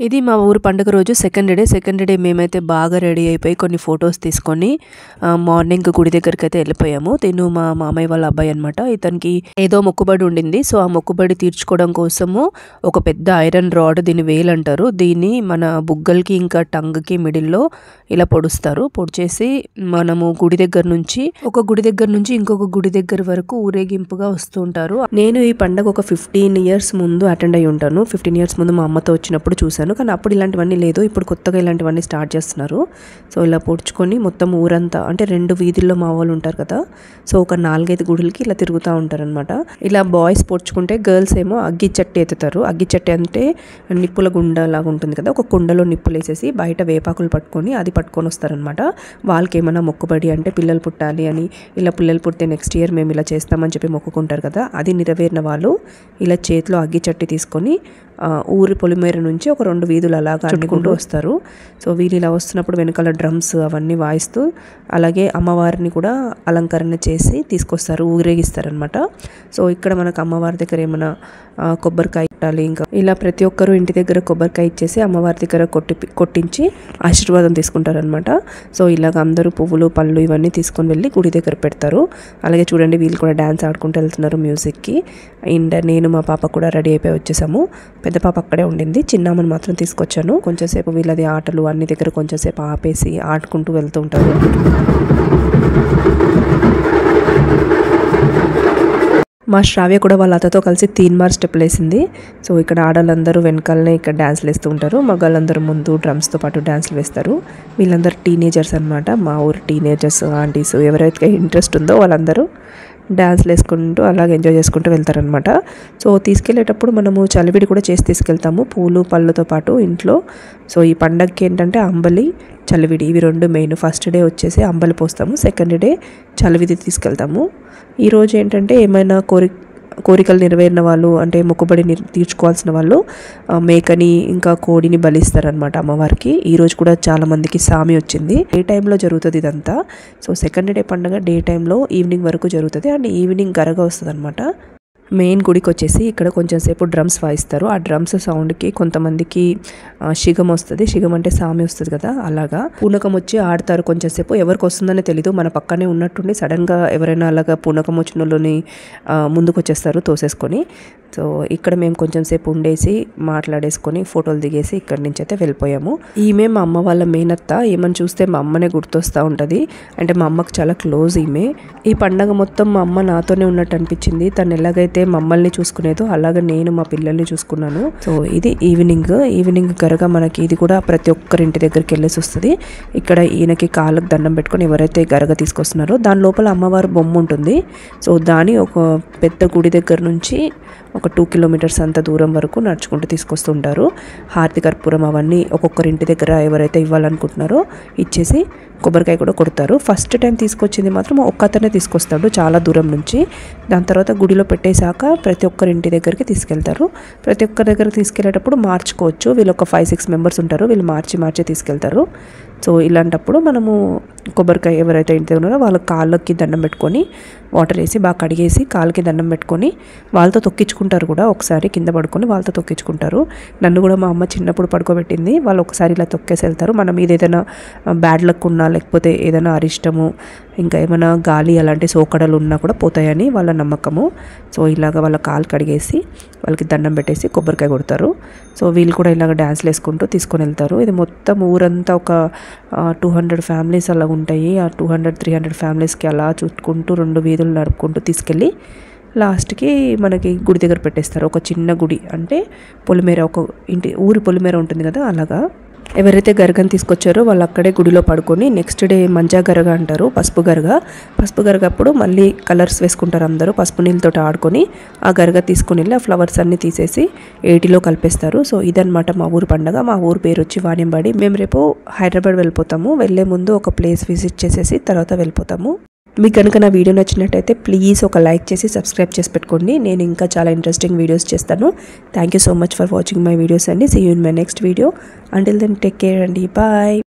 ఇది మా ఊరు పండుగ రోజు సెకండ్ డే మేమైతే బాగా రెడీ అయిపోయి కొన్ని ఫొటోస్ తీసుకొని మార్నింగ్ గుడి దగ్గరికి అయితే వెళ్ళిపోయాము. తిను మా మామయ్య వాళ్ళ అబ్బాయి అనమాట. ఇతనికి ఏదో మొక్కుబడి ఉండింది. సో ఆ మొక్కుబడి తీర్చుకోవడం కోసము ఒక పెద్ద ఐరన్ రాడ్, దీన్ని వేలు అంటారు, దీన్ని మన బుగ్గలకి ఇంకా టంగ్కి మిడిల్లో ఇలా పొడుస్తారు. పొడిచేసి మనము గుడి దగ్గర నుంచి ఇంకొక గుడి దగ్గర వరకు ఊరేగింపుగా వస్తూ ఉంటారు. నేను ఈ పండుగ ఒక 15 years ముందు అటెండ్ అయ్యి ఉంటాను. 15 years ముందు మా అమ్మతో వచ్చినప్పుడు చూశాను. కానీ అప్పుడు ఇలాంటివన్నీ లేదు. ఇప్పుడు కొత్తగా ఇలాంటివన్నీ స్టార్ట్ చేస్తున్నారు. సో ఇలా పొడుచుకొని మొత్తం ఊరంతా, అంటే 2 వీధుల్లో మా వాళ్ళు ఉంటారు కదా, సో ఒక 4-5 గుడులకి ఇలా తిరుగుతూ ఉంటారు అనమాట. ఇలా బాయ్స్ పొడుచుకుంటే గర్ల్స్ ఏమో అగ్గి చట్టి ఎత్తుతారు. అగ్గి చట్టి అంటే నిప్పుల గుండ లాగా ఉంటుంది కదా, ఒక కుండలో నిప్పులు వేసేసి బయట వేపాకులు పట్టుకొని అది పట్టుకొని వస్తారనమాట. వాళ్ళకి ఏమైనా మొక్కుబడి అంటే పిల్లలు పుట్టాలి అని, ఇలా పిల్లలు పుడితే నెక్స్ట్ ఇయర్ మేము ఇలా చేస్తామని చెప్పి మొక్కుకుంటారు కదా, అది నెరవేరిన వాళ్ళు ఇలా చేతిలో అగ్గి చట్టి తీసుకొని ఊరి పొలిమేర నుంచి ఒక 2 వీధులు అలాగా చుట్టుకుంటూ వస్తారు. సో వీళ్ళు ఇలా వస్తున్నప్పుడు వెనకాల డ్రమ్స్ అవన్నీ వాయిస్తూ అలాగే అమ్మవారిని కూడా అలంకరణ చేసి తీసుకొస్తారు, ఊరేగిస్తారనమాట. సో ఇక్కడ మనకు అమ్మవారి దగ్గర ఏమైనా కొబ్బరికాయ కొట్టాలి, ఇంకా ఇలా ప్రతి ఒక్కరూ ఇంటి దగ్గర కొబ్బరికాయ ఇచ్చేసి అమ్మవారి దగ్గర కొట్టించి ఆశీర్వాదం తీసుకుంటారనమాట. సో ఇలాగ అందరూ పువ్వులు పళ్ళు ఇవన్నీ తీసుకొని వెళ్ళి గుడి దగ్గర పెడతారు. అలాగే చూడండి వీళ్ళు కూడా డ్యాన్స్ ఆడుకుంటూ వెళ్తున్నారు మ్యూజిక్కి. అండ్ నేను మా పాప కూడా రెడీ అయిపోయి వచ్చేసాము. పెద్ద పాప అక్కడే ఉండింది, చిన్నామని మాత్రం తీసుకొచ్చాను. కొంచెంసేపు వీళ్ళది ఆటలు అన్ని దగ్గర కొంచెంసేపు ఆపేసి ఆడుకుంటూ వెళ్తూ ఉంటారు. మా శ్రావ్య కూడా వాళ్ళ అతతో కలిసి 3 మార్క్ స్టెప్లు వేసింది. సో ఇక్కడ ఆడవాళ్ళందరూ వెనకాలనే ఇక్కడ డ్యాన్స్లు వేస్తూ ఉంటారు, మగాళ్ళందరూ ముందు డ్రమ్స్తో పాటు డ్యాన్స్లు వేస్తారు. వీళ్ళందరూ టీనేజర్స్ అనమాట, మా ఊరు టీనేజర్స్, ఆంటీస్, ఎవరైతే ఇంట్రెస్ట్ ఉందో వాళ్ళందరూ డ్యాన్స్లు వేసుకుంటూ అలాగే ఎంజాయ్ చేసుకుంటూ వెళ్తారనమాట. సో తీసుకెళ్లేటప్పుడు మనము చలివిడి కూడా చేసి తీసుకెళ్తాము, పూలు పళ్ళతో పాటు ఇంట్లో. సో ఈ పండగకి ఏంటంటే అంబలి, చలివిడి ఇవి 2 మెయిన్. ఫస్ట్ డే వచ్చేసి అంబలి పోస్తాము, సెకండ్ డే చలివిడి తీసుకెళ్తాము. ఈరోజు ఏంటంటే ఏమైనా కోరికలు నెరవేరిన వాళ్ళు, అంటే మొక్కుబడి తీర్చుకోవాల్సిన వాళ్ళు మేకని ఇంకా కోడిని బలిస్తారనమాట అమ్మవారికి. ఈరోజు కూడా చాలా మందికి సామి వచ్చింది. డే టైంలో జరుగుతుంది ఇదంతా. సో సెకండ్ డే పండుగ డే టైంలో ఈవినింగ్ వరకు జరుగుతుంది. అండ్ ఈవినింగ్ గరగ వస్తుంది అనమాట. మెయిన్ గుడికి వచ్చేసి ఇక్కడ కొంచెం సేపు డ్రమ్స్ వాయిస్తారు. ఆ డ్రమ్స్ సౌండ్కి కొంతమందికి శిగం వస్తుంది, శిగం అంటే సామి వస్తుంది కదా, అలాగా పూనకం వచ్చి ఆడతారు కొంచెం సేపు. ఎవరికి వస్తుందని తెలీదు, మన పక్కనే ఉన్నట్టుండి సడన్గా ఎవరైనా అలాగా పూనకం వచ్చిన వాళ్ళని ముందుకు వచ్చేస్తారు తోసేసుకొని. సో ఇక్కడ మేము కొంచెం సేపు ఉండేసి మాట్లాడేసుకొని ఫోటోలు దిగేసి ఇక్కడి నుంచి అయితే వెళ్ళిపోయాము. ఈమె మా అమ్మ వాళ్ళ మేనత్త. ఏమని చూస్తే మా అమ్మనే గుర్తొస్తూ ఉంటుంది, అంటే మా అమ్మకు చాలా క్లోజ్ ఈమె. ఈ పండగ మొత్తం మా అమ్మ నాతోనే ఉన్నట్టు అనిపించింది. తను ఎలాగైతే మమ్మల్ని చూసుకునేదో అలాగే నేను మా పిల్లల్ని చూసుకున్నాను. సో ఇది ఈవినింగ్ గరగా మనకి ఇది కూడా ప్రతి ఒక్కరి ఇంటి దగ్గరికి వెళ్ళేసి వస్తుంది. ఇక్కడ ఈయనకి కాళ్ళకు దండం పెట్టుకొని ఎవరైతే గరగ తీసుకొస్తున్నారో దాని లోపల అమ్మవారి బొమ్మ ఉంటుంది. సో దాని ఒక పెద్ద గుడి దగ్గర నుంచి ఒక 2 kilometers అంత దూరం వరకు నడుచుకుంటూ తీసుకొస్తుంటారు. హారతి కర్పూరం అవన్నీ ఒక్కొక్కరి ఇంటి దగ్గర ఎవరైతే ఇవ్వాలనుకుంటున్నారో ఇచ్చేసి కొబ్బరికాయ కూడా కొడతారు. ఫస్ట్ టైం తీసుకొచ్చింది మాత్రం ఒక్కతనే తీసుకొస్తాడు చాలా దూరం నుంచి. దాని తర్వాత గుడిలో పెట్టేశాక ప్రతి ఒక్కరి ఇంటి దగ్గరికి తీసుకెళ్తారు. ప్రతి ఒక్కరి దగ్గరికి తీసుకెళ్లేటప్పుడు మార్చుకోవచ్చు. వీళ్ళు ఒక 5-6 members ఉంటారు, వీళ్ళు మార్చి తీసుకెళ్తారు. సో ఇలాంటప్పుడు మనము కొబ్బరికాయ ఎవరైతే ఇంటి ఉన్నారో వాళ్ళ కాళ్ళకి దండం పెట్టుకొని వాటర్ వేసి బాగా కడిగేసి కాళ్ళకి దండం పెట్టుకొని వాళ్ళతో తొక్కించుకుంటారు కూడా. ఒకసారి కింద పడుకొని వాళ్ళతో తొక్కించుకుంటారు. నన్ను కూడా మా అమ్మ చిన్నప్పుడు పడుకోబెట్టింది. వాళ్ళు ఒకసారి ఇలా తొక్కేసి వెళ్తారు. మనం మీద ఏదైనా బ్యాడ్ లక్ ఉన్నా లేకపోతే ఏదైనా అరిష్టము ఇంకా ఏమైనా గాలి అలాంటి సోకడలు ఉన్నా కూడా పోతాయని వాళ్ళ నమ్మకము. సో ఇలాగ వాళ్ళ కాలు కడిగేసి వాళ్ళకి దండం పెట్టేసి కొబ్బరికాయ కొడతారు. సో వీళ్ళు కూడా ఇలాగ డ్యాన్స్లు వేసుకుంటూ తీసుకొని వెళ్తారు. ఇది మొత్తం ఊరంతా ఒక 200 families అలా ఉంటాయి. ఆ 200-300 familiesకి అలా చుట్టుకుంటూ 2 వీధులు నడుపుకుంటూ తీసుకెళ్ళి లాస్ట్కి మనకి గుడి దగ్గర పెట్టేస్తారు. ఒక చిన్న గుడి, అంటే పొలిమేర, ఒక ఊరి పొలిమేర ఉంటుంది కదా, అలాగా. ఎవరైతే గరగని తీసుకొచ్చారో వాళ్ళు అక్కడే గుడిలో పడుకొని నెక్స్ట్ డే మంజా గరగ అంటారు, పసుపు గరగ అప్పుడు మళ్ళీ కలర్స్ వేసుకుంటారు అందరూ. పసుపు నీళ్ళతో ఆడుకొని ఆ గరగ తీసుకుని వెళ్ళి ఆ ఫ్లవర్స్ అన్నీ తీసేసి ఏటిలో కలిపేస్తారు. సో ఇదనమాట మా ఊరు పండుగ. మా ఊరు పేరు వచ్చి వాణింబాడి. మేము రేపు హైదరాబాద్ వెళ్ళిపోతాము. వెళ్ళే ముందు ఒక ప్లేస్ విజిట్ చేసేసి తర్వాత వెళ్ళిపోతాము. మీకు కనుక నా వీడియో నచ్చినట్టయితే ప్లీజ్ ఒక లైక్ చేసి సబ్స్క్రైబ్ చేసి పెట్టుకోండి. నేను ఇంకా చాలా ఇంట్రెస్టింగ్ వీడియోస్ చేస్తాను. Thank you so much for watching my videos అండి. See you in my next video. Until then take care అండి. బాయ్.